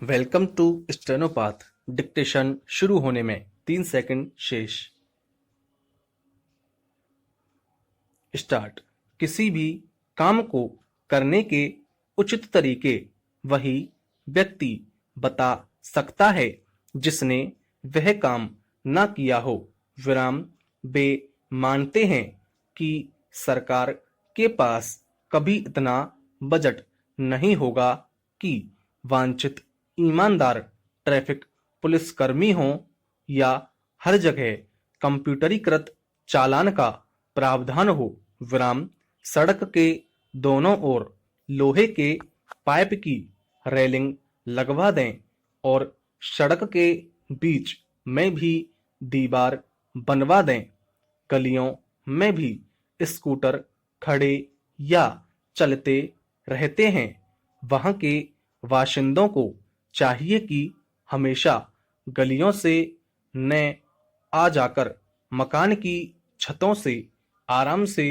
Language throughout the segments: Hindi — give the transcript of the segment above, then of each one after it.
Welcome to स्टेनोपाथ। डिक्टेशन शुरू होने में 3 सेकंड शेष। स्टार्ट। किसी भी काम को करने के उचित तरीके वही व्यक्ति बता सकता है जिसने वह काम ना किया हो। विराम। वे मानते हैं कि सरकार के पास कभी इतना बजट नहीं होगा कि वांछित ईमानदार ट्रैफिक पुलिसकर्मी हों या हर जगह कंप्यूटरीकृत चालान का प्रावधान हो। विराम। सड़क के दोनों ओर लोहे के पाइप की रेलिंग लगवा दें और सड़क के बीच में भी दीवार बनवा दें। गलियों में भी स्कूटर खड़े या चलते रहते हैं। वहां के बाशिंदों को चाहिए कि हमेशा गलियों से न आ जाकर मकान की छतों से आराम से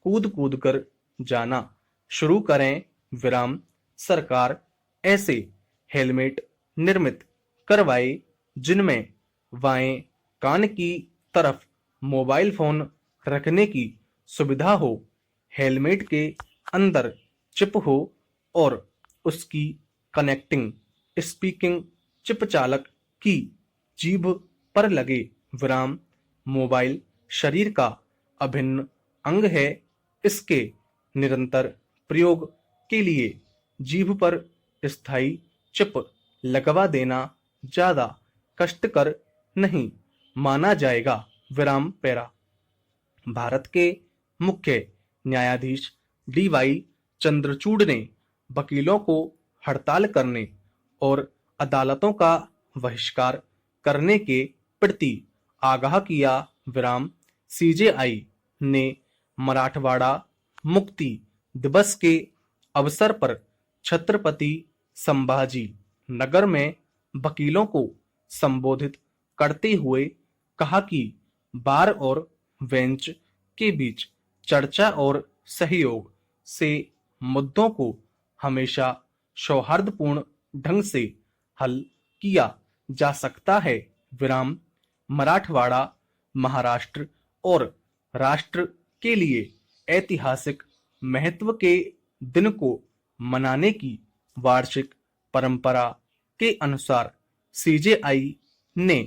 कूद कूद कर जाना शुरू करें। विराम। सरकार ऐसे हेलमेट निर्मित करवाए जिनमें बाएं कान की तरफ मोबाइल फोन रखने की सुविधा हो, हेलमेट के अंदर चिप हो और उसकी कनेक्टिंग स्पीकिंग चिप चालक की जीभ पर लगे। विराम। मोबाइल शरीर का अभिन्न अंग है। इसके निरंतर प्रयोग के लिए जीभ पर स्थायी चिप लगवा देना ज्यादा कष्टकर नहीं माना जाएगा। विराम। पैरा। भारत के मुख्य न्यायाधीश डी.वाई. चंद्रचूड़ ने वकीलों को हड़ताल करने और अदालतों का बहिष्कार करने के प्रति आगाह किया। विराम। सीजेआई ने मराठवाड़ा मुक्ति दिवस के अवसर पर छत्रपति संभाजी नगर में वकीलों को संबोधित करते हुए कहा कि बार और बेंच के बीच चर्चा और सहयोग से मुद्दों को हमेशा सौहार्दपूर्ण ढंग से हल किया जा सकता है। विराम। मराठवाड़ा महाराष्ट्र और राष्ट्र के लिए ऐतिहासिक महत्व के दिन को मनाने की वार्षिक परंपरा के अनुसार सीजेआई ने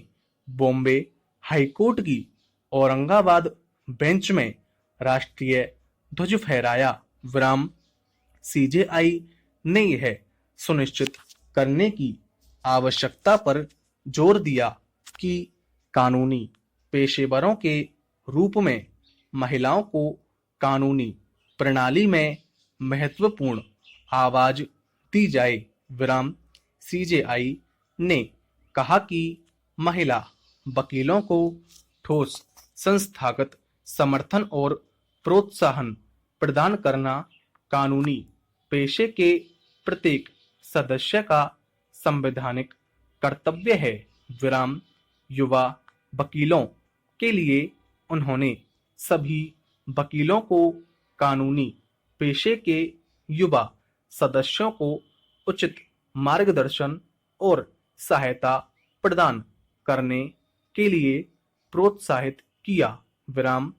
बॉम्बे हाईकोर्ट की औरंगाबाद बेंच में राष्ट्रीय ध्वज फहराया। विराम। सीजेआई ने यह सुनिश्चित करने की आवश्यकता पर जोर दिया कि कानूनी पेशेवरों के रूप में महिलाओं को कानूनी प्रणाली में महत्वपूर्ण आवाज दी जाए। विराम। सीजेआई ने कहा कि महिला वकीलों को ठोस संस्थागत समर्थन और प्रोत्साहन प्रदान करना कानूनी पेशे के प्रत्येक सदस्य का संवैधानिक कर्तव्य है। विराम। युवा वकीलों के लिए उन्होंने सभी वकीलों को कानूनी पेशे के युवा सदस्यों को उचित मार्गदर्शन और सहायता प्रदान करने के लिए प्रोत्साहित किया। विराम।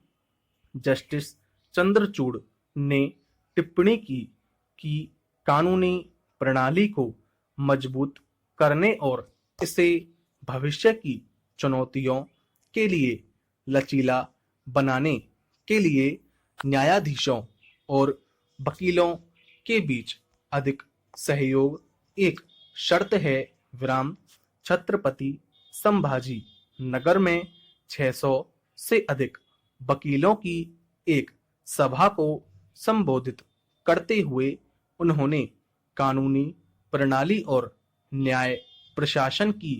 जस्टिस चंद्रचूड़ ने टिप्पणी की कि कानूनी प्रणाली को मजबूत करने और इसे भविष्य की चुनौतियों के लिए लचीला बनाने के लिए न्यायाधीशों और वकीलों के बीच अधिक सहयोग एक शर्त है। विराम। छत्रपति संभाजी नगर में 600 से अधिक वकीलों की एक सभा को संबोधित करते हुए उन्होंने कानूनी प्रणाली और न्याय प्रशासन की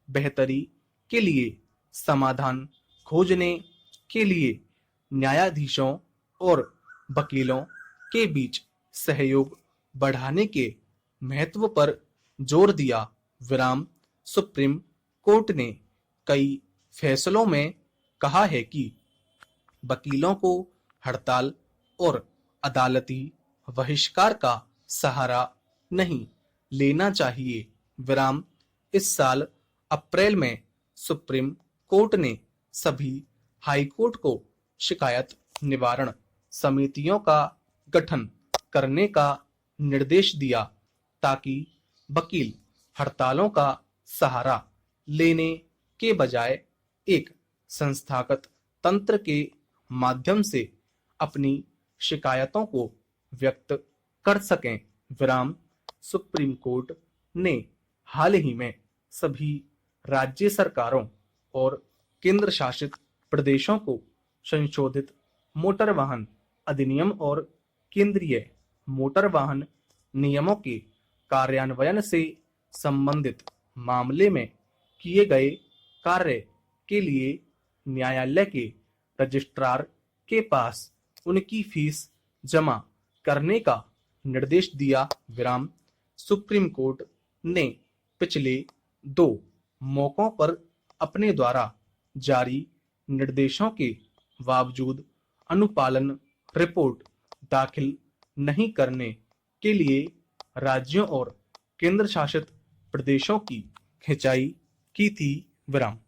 बेहतरी के लिए समाधान खोजने के लिए न्यायाधीशों और वकीलों के बीच सहयोग बढ़ाने के महत्व पर जोर दिया। विराम। सुप्रीम कोर्ट ने कई फैसलों में कहा है कि वकीलों को हड़ताल और अदालती बहिष्कार का सहारा नहीं लेना चाहिए। विराम इस साल अप्रैल में सुप्रीम कोर्ट ने सभी हाई कोर्ट को शिकायत निवारण समितियों का गठन करने का निर्देश दिया ताकि वकील हड़तालों का सहारा लेने के बजाय एक संस्थागत तंत्र के माध्यम से अपनी शिकायतों को व्यक्त कर सकें। विराम सुप्रीम कोर्ट ने हाल ही में सभी राज्य सरकारों और केंद्र शासित प्रदेशों को संशोधित मोटर वाहन अधिनियम और केंद्रीय मोटर वाहन नियमों के कार्यान्वयन से संबंधित मामले में किए गए कार्य के लिए न्यायालय के रजिस्ट्रार के पास उनकी फीस जमा करने का निर्देश दिया। विराम सुप्रीम कोर्ट ने पिछले 2 मौकों पर अपने द्वारा जारी निर्देशों के बावजूद अनुपालन रिपोर्ट दाखिल नहीं करने के लिए राज्यों और केंद्र शासित प्रदेशों की खिंचाई की थी। विराम।